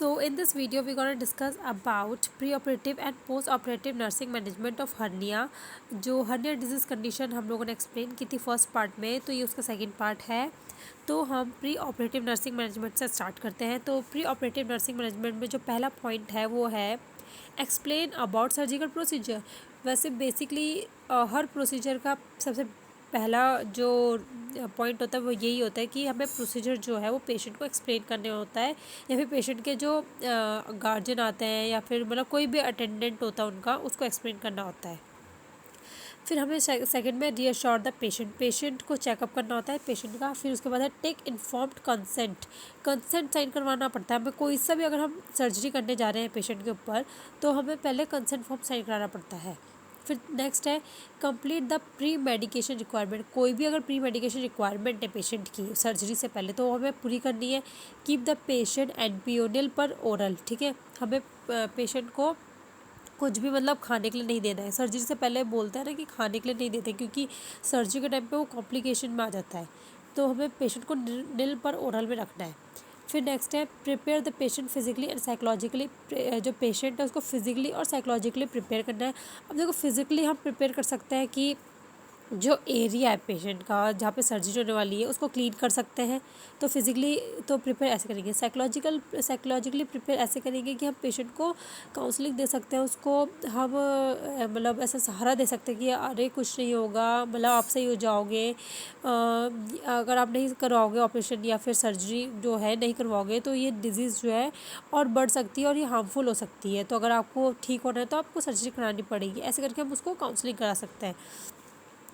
So in this video we're going to discuss about pre-operative and post-operative nursing management of hernia। जो hernia disease condition हम लोगों ने explain की थी first part में, तो ये उसका सेकंड पार्ट है। तो हम प्री ऑपरेटिव नर्सिंग मैनेजमेंट से स्टार्ट करते हैं। तो प्री ऑपरेटिव नर्सिंग मैनेजमेंट में जो पहला पॉइंट है वो है एक्सप्लेन अबाउट सर्जिकल प्रोसीजर। वैसे बेसिकली हर प्रोसीजर का सबसे पहला जो पॉइंट होता है वो यही होता है कि हमें प्रोसीजर जो है वो पेशेंट को एक्सप्लेन करने होता है, या फिर पेशेंट के जो गार्जियन आते हैं या फिर मतलब कोई भी अटेंडेंट होता है उनका, उसको एक्सप्लेन करना होता है। फिर हमें सेकंड में रीअश्योर द पेशेंट को चेकअप करना होता है पेशेंट का। फिर उसके बाद है टेक इन्फॉर्म्ड कंसेंट साइन करवाना पड़ता है हमें। कोई सा भी अगर हम सर्जरी करने जा रहे हैं पेशेंट के ऊपर, तो हमें पहले कंसेंट फॉर्म साइन कराना पड़ता है। फिर नेक्स्ट है complete the pre medication requirement. कोई भी अगर प्री मेडिकेशन रिक्वायरमेंट है पेशेंट की सर्जरी से पहले, तो हमें पूरी करनी है। कीप द पेशेंट एनपीओनियल पर ओरल। ठीक है, हमें पेशेंट को कुछ भी मतलब खाने के लिए नहीं देना है। सर्जरी से पहले बोलते हैं ना कि खाने के लिए नहीं देते, क्योंकि सर्जरी के टाइम पे वो कॉम्प्लिकेशन में आ जाता है। तो हमें पेशेंट को निल पर ओरल में रखना है। फिर नेक्स्ट है prepare the patient physically and psychologically. जो पेशेंट है उसको फिजिकली और साइकोलॉजिकली प्रिपेयर करना है। अब देखो फिजिकली हम प्रिपेयर कर सकते हैं कि जो एरिया है पेशेंट का जहाँ पे सर्जरी होने वाली है उसको क्लीन कर सकते हैं। तो फिजिकली तो प्रिपेयर ऐसे करेंगे। साइकोलॉजिकली प्रिपेयर ऐसे करेंगे कि हम पेशेंट को काउंसलिंग दे सकते हैं, उसको हम मतलब ऐसा सहारा दे सकते हैं कि अरे कुछ नहीं होगा, मतलब आप सही हो जाओगे। अगर आप नहीं करवाओगे ऑपरेशन या फिर सर्जरी जो है नहीं करवाओगे, तो ये डिजीज़ जो है और बढ़ सकती है और ये हार्मफुल हो सकती है। तो अगर आपको ठीक होना है तो आपको सर्जरी करानी पड़ेगी। ऐसे करके हम उसको काउंसलिंग करा सकते हैं।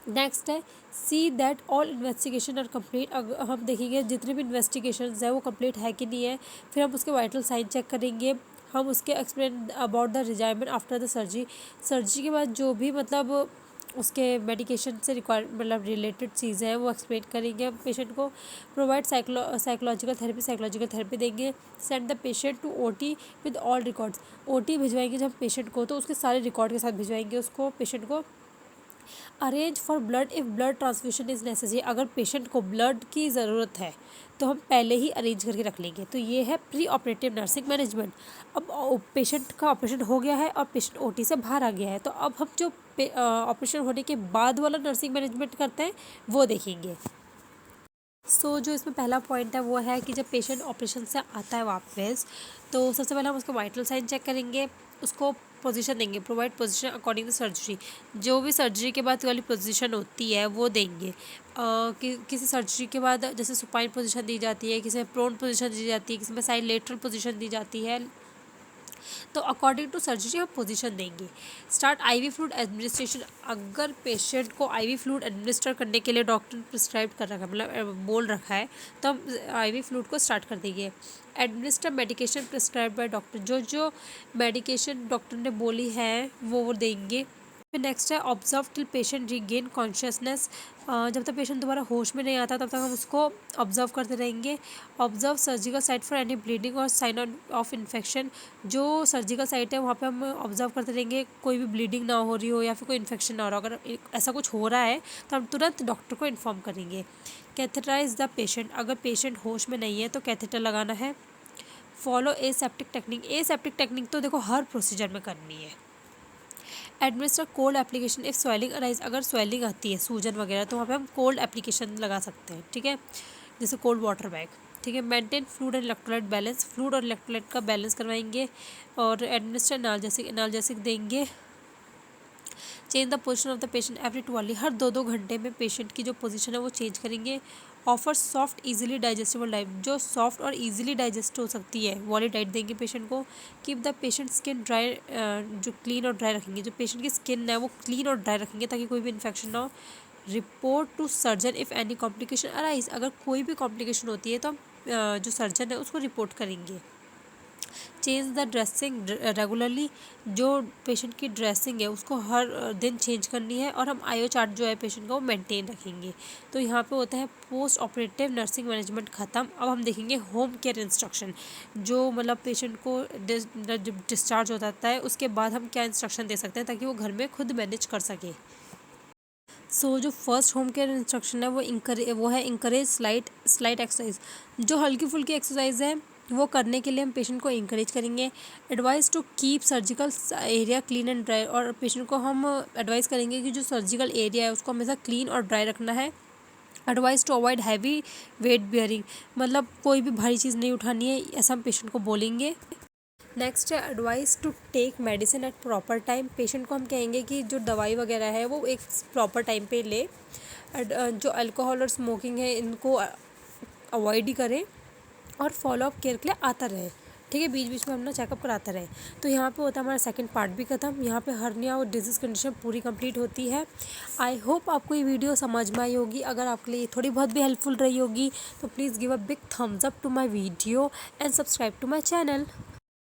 नेक्स्ट है C that all investigation are complete. अगर हम देखेंगे जितने भी इन्वेस्टिगेशन है वो कंप्लीट है कि नहीं है। फिर हम उसके वाइटल साइन चेक करेंगे। हम उसके explain about the resignment after the surgery के बाद जो भी मतलब उसके मेडिकेशन से रिक्वायर मतलब रिलेटेड चीज़ें हैं वो एक्सप्लेन करेंगे हम पेशेंट को। प्रोवाइड साइकोलॉजिकल थेरेपी देंगे। Send the patient to OT with all records. OT भिजवाएंगे जब पेशेंट को, तो उसके सारे रिकॉर्ड के साथ भिजवाएंगे उसको पेशेंट को। Arrange for blood if blood transfusion is necessary. अगर पेशेंट को ब्लड की ज़रूरत है तो हम पहले ही अरेंज करके रख लेंगे। तो ये है प्री ऑपरेटिव नर्सिंग मैनेजमेंट। अब पेशेंट का ऑपरेशन हो गया है और पेशेंट ओटी से बाहर आ गया है, तो अब हम जो ऑपरेशन होने के बाद वाला नर्सिंग मैनेजमेंट करते हैं वो देखेंगे। जो इसमें पहला पॉइंट है वो है कि जब पेशेंट ऑपरेशन से आता है वापस, तो सबसे पहले हम उसका वाइटल साइन चेक करेंगे, उसको पोजीशन देंगे। Provide position according to surgery. जो भी सर्जरी के बाद वाली पोजीशन होती है वो देंगे। किसी सर्जरी के बाद जैसे सुपाइन पोजीशन दी जाती है, किसी में प्रोन पोजीशन दी जाती है, किसी में साइड लेटरल पोजीशन दी जाती है। तो अकॉर्डिंग टू सर्जरी हम पोजीशन देंगे। Start IV fluid administration. अगर पेशेंट को आईवी फ्लूइड एडमिनिस्टर करने के लिए डॉक्टर प्रिस्क्राइब कर रखा है, मतलब बोल रखा है, तो हम आईवी फ्लूइड को स्टार्ट कर देंगे। Administer medication prescribe by doctor. जो जो मेडिकेशन डॉक्टर ने बोली है वो देंगे। फिर नेक्स्ट है observe till patient regain consciousness. जब तक पेशेंट दोबारा होश में नहीं आता तब तक हम उसको ऑब्जर्व करते रहेंगे। Observe surgical site for any bleeding और साइन ऑफ इन्फेक्शन। जो सर्जिकल साइट है वहाँ पे हम ऑब्जर्व करते रहेंगे, कोई भी ब्लीडिंग ना हो रही हो या फिर कोई इन्फेक्शन ना हो रहा हो। अगर ऐसा कुछ हो रहा है तो हम तुरंत डॉक्टर को इन्फॉर्म करेंगे। Catheterise the patient. अगर पेशेंट होश में नहीं है तो कैथेटर लगाना है। Follow aseptic technique. Aseptic technique तो देखो हर प्रोसीजर में करनी है। Administer cold application if swelling arise. अगर स्वेलिंग आती है सूजन वगैरह, तो वहाँ पे हम कोल्ड एप्लीकेशन लगा सकते हैं। ठीक है, जैसे कोल्ड वाटर बैग। ठीक है, maintain fluid and electrolyte balance. Fluid और इलेक्ट्रोलाइट का बैलेंस करवाएंगे। और एडमिनिस्टर एनाल्जेसिक देंगे। Change the position of the patient every 2 हर 2-2 घंटे में पेशेंट की जो पोजीशन है वो चेंज करेंगे। Offer soft easily digestible diet. जो सॉफ्ट और इजीली डाइजेस्ट हो सकती है वो वाली डाइट देंगे पेशेंट को। Keep the patient skin dry. जो क्लीन और ड्राई रखेंगे, जो पेशेंट की स्किन है वो क्लीन और ड्राई रखेंगे ताकि कोई भी इन्फेक्शन ना हो। Report to surgeon if any complication arise. अगर कोई भी कॉम्प्लिकेशन होती है तो हम जो सर्जन है उसको रिपोर्ट करेंगे। Change the dressing regularly. जो पेशेंट की ड्रेसिंग है उसको हर दिन चेंज करनी है। और हम आईओ चार्ट जो है पेशेंट का वो मेंटेन रखेंगे। तो यहाँ पे होता है पोस्ट ऑपरेटिव नर्सिंग मैनेजमेंट ख़त्म। अब हम देखेंगे होम केयर इंस्ट्रक्शन। जो मतलब पेशेंट को जब डिस्चार्ज हो जाता है उसके बाद हम क्या इंस्ट्रक्शन दे सकते हैं ताकि वो घर में खुद मैनेज कर सके। जो फर्स्ट होम केयर इंस्ट्रक्शन है वो है इंकरेज स्लाइट एक्सरसाइज। जो हल्की फुल्की एक्सरसाइज है वो करने के लिए हम पेशेंट को इंकरेज करेंगे। Advice to keep surgical area clean and dry, और पेशेंट को हम एडवाइस करेंगे कि जो सर्जिकल एरिया है उसको हमेशा क्लीन और ड्राई रखना है। Advice to avoid heavy weight bearing, मतलब कोई भी भारी चीज़ नहीं उठानी है, ऐसा हम पेशेंट को बोलेंगे। नेक्स्ट है advice to take medicine at proper time. Patient को हम कहेंगे कि जो दवाई वगैरह है वो एक प्रॉपर टाइम पे ले। जो अल्कोहल और स्मोकिंग है इनको अवॉइड ही करें, और फॉलोअप केयर के लिए आता रहे। ठीक है, बीच बीच में अपना चेकअप कराता रहे। तो यहाँ पे होता है हमारा सेकंड पार्ट भी ख़त्म। यहाँ पे हर्निया और डिजीज़ कंडीशन पूरी कंप्लीट होती है। आई होप आपको ये वीडियो समझ में आई होगी। अगर आपके लिए थोड़ी बहुत भी हेल्पफुल रही होगी तो please give a big thumbs up to my video and subscribe to my channel.